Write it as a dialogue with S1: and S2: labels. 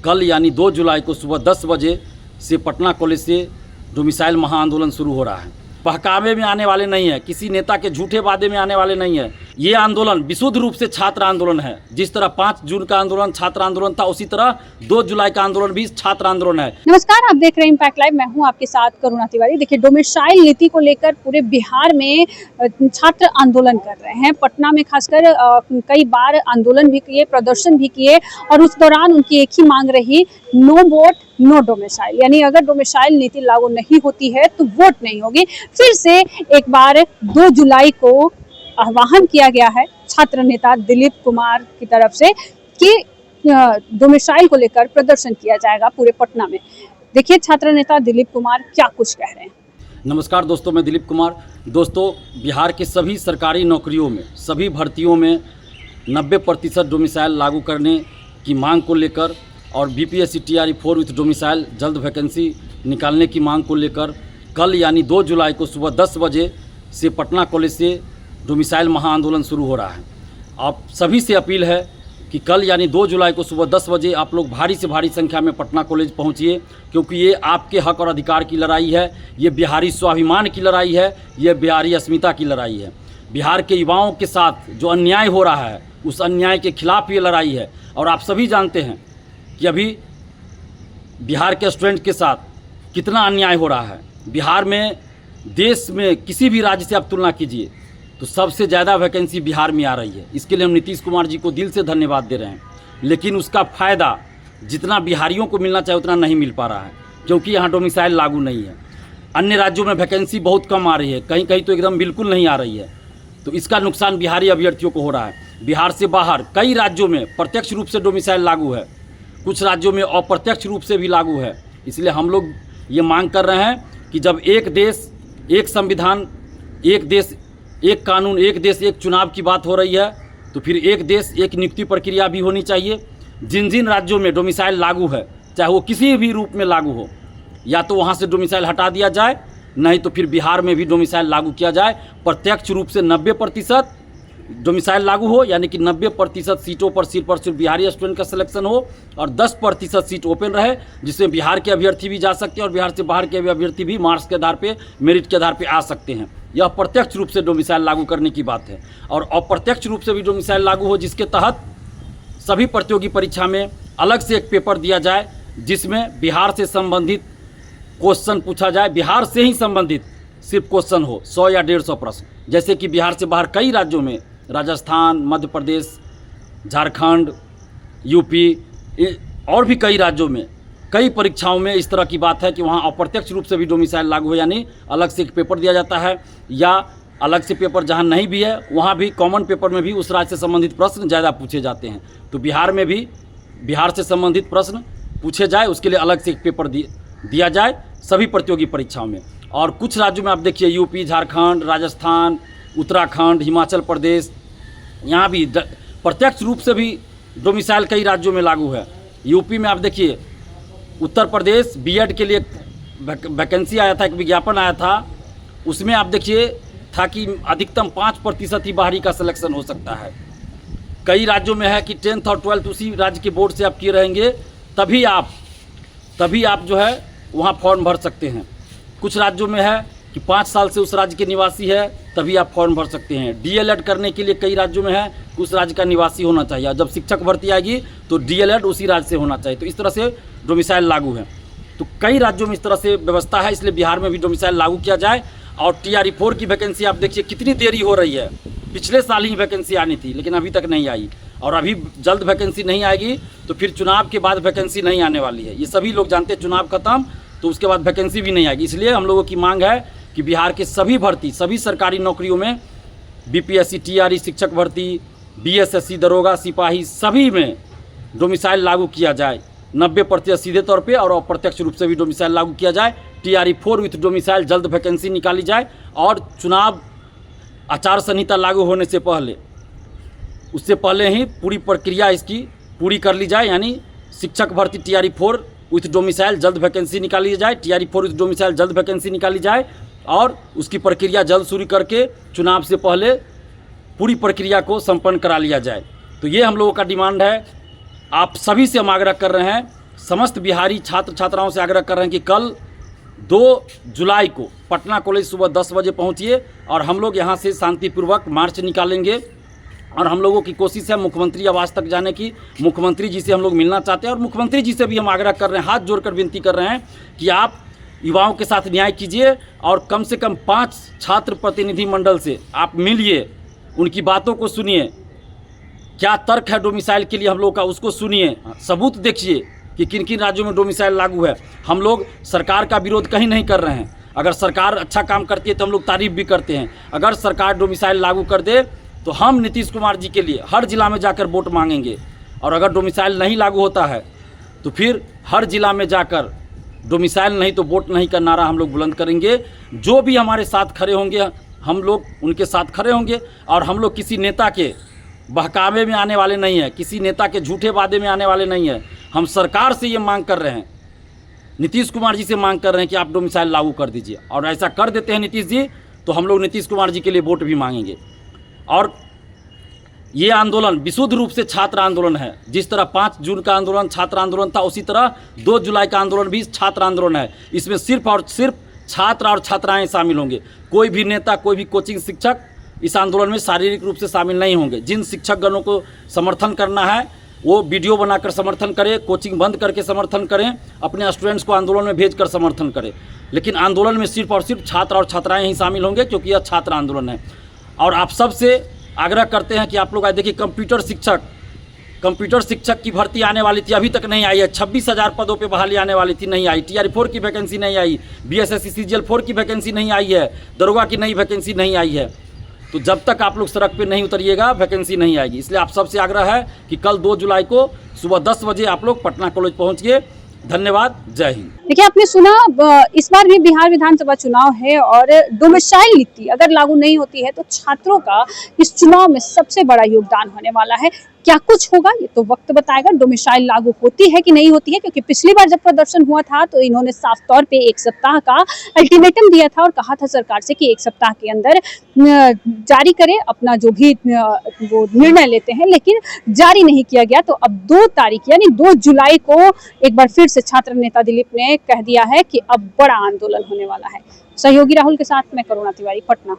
S1: कल यानी 2 जुलाई को सुबह 10 बजे से पटना कॉलेज से डोमिसाइल महाआंदोलन शुरू हो रहा है। बहकावे में आने वाले नहीं है, किसी नेता के झूठे वादे में आने वाले नहीं है। ये आंदोलन विशुद्ध रूप से छात्र आंदोलन है। जिस तरह 5 जून का आंदोलन छात्र आंदोलन था, उसी तरह 2 जुलाई का आंदोलन भी छात्र आंदोलन है।
S2: नमस्कार, आप देख रहे हैं इम्पैक्ट लाइव। मैं हूं आपके साथ करुणा तिवारी। देखिए, डोमिसाइल नीति को लेकर पूरे बिहार में छात्र आंदोलन कर रहे हैं। पटना में खासकर कई बार आंदोलन भी किए, प्रदर्शन भी किए और उस दौरान उनकी एक ही मांग रही, नो वोट नो डोमिसाइल। यानी अगर डोमिसाइल नीति लागू नहीं होती है तो वोट नहीं होगी। फिर से एक बार 2 जुलाई को आह्वान किया गया है छात्र नेता दिलीप कुमार की तरफ से कि डोमिसाइल को लेकर प्रदर्शन किया जाएगा पूरे पटना में। देखिए छात्र नेता दिलीप कुमार क्या कुछ कह रहे हैं।
S1: नमस्कार दोस्तों, मैं दिलीप कुमार। दोस्तों, बिहार के सभी सरकारी नौकरियों में, सभी भर्तियों में 90% डोमिसाइल लागू करने की मांग को लेकर और बीपीएससी टीआरई 4 विथ डोमिसाइल जल्द वैकेंसी निकालने की मांग को लेकर कल यानी 2 जुलाई को सुबह 10 बजे से पटना कॉलेज से डोमिसाइल महाआंदोलन शुरू हो रहा है। आप सभी से अपील है कि कल यानी 2 जुलाई को सुबह 10 बजे आप लोग भारी से भारी संख्या में पटना कॉलेज पहुंचिए, क्योंकि ये आपके हक और अधिकार की लड़ाई है। ये बिहारी स्वाभिमान की लड़ाई है, ये बिहारी अस्मिता की लड़ाई है। बिहार के युवाओं के साथ जो अन्याय हो रहा है, उस अन्याय के खिलाफ ये लड़ाई है। और आप सभी जानते हैं कि अभी बिहार के स्टूडेंट के साथ कितना अन्याय हो रहा है। बिहार में, देश में किसी भी राज्य से आप तुलना कीजिए तो सबसे ज़्यादा वैकेंसी बिहार में आ रही है। इसके लिए हम नीतीश कुमार जी को दिल से धन्यवाद दे रहे हैं। लेकिन उसका फ़ायदा जितना बिहारियों को मिलना चाहिए उतना नहीं मिल पा रहा है, क्योंकि यहाँ डोमिसाइल लागू नहीं है। अन्य राज्यों में वैकेंसी बहुत कम आ रही है, कहीं कहीं तो एकदम बिल्कुल नहीं आ रही है। तो इसका नुकसान बिहारी अभ्यर्थियों को हो रहा है। बिहार से बाहर कई राज्यों में प्रत्यक्ष रूप से डोमिसाइल लागू है, कुछ राज्यों में अप्रत्यक्ष रूप से भी लागू है। इसलिए हम लोग ये मांग कर रहे हैं कि जब एक देश, एक संविधान, एक देश, एक कानून, एक देश, एक चुनाव की बात हो रही है, तो फिर एक देश, एक नियुक्ति प्रक्रिया भी होनी चाहिए। जिन जिन राज्यों में डोमिसाइल लागू है, चाहे वो किसी भी रूप में लागू हो, या तो वहाँ से डोमिसाइल हटा दिया जाए, नहीं तो फिर बिहार में भी डोमिसाइल लागू किया जाए। प्रत्यक्ष रूप से 90% डोमिसाइल लागू हो, यानी कि 90% सीटों पर सिर्फ बिहारी स्टूडेंट का सिलेक्शन हो और 10% सीट ओपन रहे, जिसमें बिहार के अभ्यर्थी भी जा सकते हैं और बिहार से बाहर के भी अभ्यर्थी भी मार्क्स के आधार पे, मेरिट के आधार पे आ सकते हैं। यह प्रत्यक्ष रूप से डोमिसाइल लागू करने की बात है। और अप्रत्यक्ष रूप से भी डोमिसाइल लागू हो, जिसके तहत सभी प्रतियोगी परीक्षा में अलग से एक पेपर दिया जाए, जिसमें बिहार से संबंधित क्वेश्चन पूछा जाए। बिहार से ही संबंधित सिर्फ क्वेश्चन हो, 100 या 150 प्रश्न। जैसे कि बिहार से बाहर कई राज्यों में, राजस्थान, मध्य प्रदेश, झारखंड, यूपी और भी कई राज्यों में, कई परीक्षाओं में इस तरह की बात है कि वहाँ अप्रत्यक्ष रूप से भी डोमिसाइल लागू है, यानी अलग से एक पेपर दिया जाता है, या अलग से पेपर जहाँ नहीं भी है वहाँ भी कॉमन पेपर में भी उस राज्य से संबंधित प्रश्न ज़्यादा पूछे जाते हैं। तो बिहार में भी बिहार से संबंधित प्रश्न पूछे जाए, उसके लिए अलग से एक पेपर दिया जाए सभी प्रतियोगी परीक्षाओं में। और कुछ राज्यों में आप देखिए, यूपी, झारखंड, राजस्थान, उत्तराखंड, हिमाचल प्रदेश, यहाँ भी प्रत्यक्ष रूप से भी डोमिसाइल कई राज्यों में लागू है। यूपी में आप देखिए, उत्तर प्रदेश बीएड के लिए वैकेंसी आया था, एक विज्ञापन आया था, उसमें आप देखिए था कि अधिकतम 5% ही बाहरी का सिलेक्शन हो सकता है। कई राज्यों में है कि 10th और 12th उसी राज्य के बोर्ड से आप किए रहेंगे, तभी आप जो है वहाँ फॉर्म भर सकते हैं। कुछ राज्यों में है कि 5 साल से उस राज्य के निवासी है, तभी आप फॉर्म भर सकते हैं। डीएलएड करने के लिए कई राज्यों में है कि उस राज्य का निवासी होना चाहिए। जब शिक्षक भर्ती आएगी तो डीएलएड उसी राज्य से होना चाहिए। तो इस तरह से डोमिसाइल लागू है। तो कई राज्यों में इस तरह से व्यवस्था है, इसलिए बिहार में भी डोमिसाइल लागू किया जाए। और टीआरई 4 की वैकेंसी आप देखिए कितनी देरी हो रही है। पिछले साल ही वैकेंसी आनी थी, लेकिन अभी तक नहीं आई, और अभी जल्द वैकेंसी नहीं आएगी तो फिर चुनाव के बाद वैकेंसी नहीं आने वाली है। ये सभी लोग जानते हैं, चुनाव खत्म तो उसके बाद वैकेंसी भी नहीं आएगी। इसलिए हम लोगों की मांग है कि बिहार के सभी भर्ती, सभी सरकारी नौकरियों में, बीपीएससी टीआरई, शिक्षक भर्ती, बीएसएससी, दरोगा, सिपाही, सभी में डोमिसाइल लागू किया जाए। 90% सीधे तौर पे और अप्रत्यक्ष रूप से भी डोमिसाइल लागू किया जाए। टीआरई 4 विथ डोमिसाइल जल्द वैकेंसी निकाली जाए और चुनाव आचार संहिता लागू होने से पहले, उससे पहले ही पूरी प्रक्रिया इसकी पूरी कर ली जाए। यानी शिक्षक भर्ती टीआरई 4 विथ डोमिसाइल जल्द वैकेंसी निकाली जाए, टीआरई 4 विथ डोमिसाइल जल्द वैकेंसी निकाली जाए और उसकी प्रक्रिया जल्द शुरू करके चुनाव से पहले पूरी प्रक्रिया को संपन्न करा लिया जाए। तो ये हम लोगों का डिमांड है। आप सभी से हम आग्रह कर रहे हैं समस्त बिहारी छात्र छात्राओं से आग्रह कर रहे हैं कि कल 2 जुलाई को पटना कॉलेज सुबह 10 बजे पहुंचिए और हम लोग यहां से शांतिपूर्वक मार्च निकालेंगे। और हम लोगों की कोशिश है मुख्यमंत्री आवास तक जाने की। मुख्यमंत्री जी से हम लोग मिलना चाहते हैं और मुख्यमंत्री जी से भी हम आग्रह कर रहे हैं, हाथ जोड़कर विनती कर रहे हैं कि आप युवाओं के साथ न्याय कीजिए और कम से कम 5 छात्र प्रतिनिधि मंडल से आप मिलिए, उनकी बातों को सुनिए, क्या तर्क है डोमिसाइल के लिए हम लोग का उसको सुनिए, सबूत देखिए कि किन किन राज्यों में डोमिसाइल लागू है। हम लोग सरकार का विरोध कहीं नहीं कर रहे हैं। अगर सरकार अच्छा काम करती है तो हम लोग तारीफ भी करते हैं। अगर सरकार डोमिसाइल लागू कर दे तो हम नीतीश कुमार जी के लिए हर जिला में जाकर वोट मांगेंगे। और अगर डोमिसाइल नहीं लागू होता है तो फिर हर जिला में जाकर डोमिसाइल नहीं तो वोट नहीं का नारा हम लोग बुलंद करेंगे। जो भी हमारे साथ खड़े होंगे हम लोग उनके साथ खड़े होंगे। और हम लोग किसी नेता के बहकावे में आने वाले नहीं हैं, किसी नेता के झूठे वादे में आने वाले नहीं हैं। हम सरकार से ये मांग कर रहे हैं, नीतीश कुमार जी से मांग कर रहे हैं कि आप डोमिसाइल लागू कर दीजिए। और ऐसा कर देते हैं नीतीश जी तो हम लोग नीतीश कुमार जी के लिए वोट भी मांगेंगे। और ये आंदोलन विशुद्ध रूप से छात्र आंदोलन है। जिस तरह 5 जून का आंदोलन छात्र आंदोलन था, उसी तरह 2 जुलाई का आंदोलन भी छात्र आंदोलन है। इसमें सिर्फ और सिर्फ छात्र और छात्राएं शामिल होंगे। कोई भी नेता, कोई भी कोचिंग शिक्षक इस आंदोलन में शारीरिक रूप से शामिल नहीं होंगे। जिन शिक्षकगणों को समर्थन करना है वो वीडियो बनाकर समर्थन करें, कोचिंग बंद करके समर्थन करें, अपने स्टूडेंट्स को आंदोलन में भेजकर समर्थन करें। लेकिन आंदोलन में सिर्फ और सिर्फ छात्र और छात्राएं ही शामिल होंगे, क्योंकि यह छात्र आंदोलन है। और आप सबसे आग्रह करते हैं कि आप लोग देखिए, कंप्यूटर शिक्षक की भर्ती आने वाली थी, अभी तक नहीं आई है। 26,000 पदों पे बहाली आने वाली थी, नहीं आई। TR4 की वैकेंसी नहीं आई, BSSC CGL 4 की वैकेंसी नहीं आई है, दरोगा की नई वैकेंसी नहीं आई है। तो जब तक आप लोग सड़क पे नहीं उतरिएगा वैकेंसी नहीं आएगी। इसलिए आप सबसे आग्रह है कि कल 2 जुलाई को सुबह 10 बजे आप लोग पटना कॉलेज पहुँचिए। धन्यवाद, जय हिंद।
S2: देखिए, आपने सुना, इस बार भी बिहार विधानसभा चुनाव है और डोमिसाइल नीति अगर लागू नहीं होती है तो छात्रों का इस चुनाव में सबसे बड़ा योगदान होने वाला है। क्या कुछ होगा ये तो वक्त बताएगा। डोमिसाइल लागू होती है कि नहीं होती है, क्योंकि पिछली बार जब प्रदर्शन हुआ था तो इन्होंने साफ तौर पे 1 सप्ताह का अल्टीमेटम दिया था और कहा था सरकार से कि 1 सप्ताह के अंदर जारी करे अपना जो भी वो निर्णय लेते हैं, लेकिन जारी नहीं किया गया। तो अब 2 तारीख यानी 2 जुलाई को एक बार फिर से छात्र नेता दिलीप ने कह दिया है कि अब बड़ा आंदोलन होने वाला है। सहयोगी राहुल के साथ मैं करुणा तिवारी, पटना।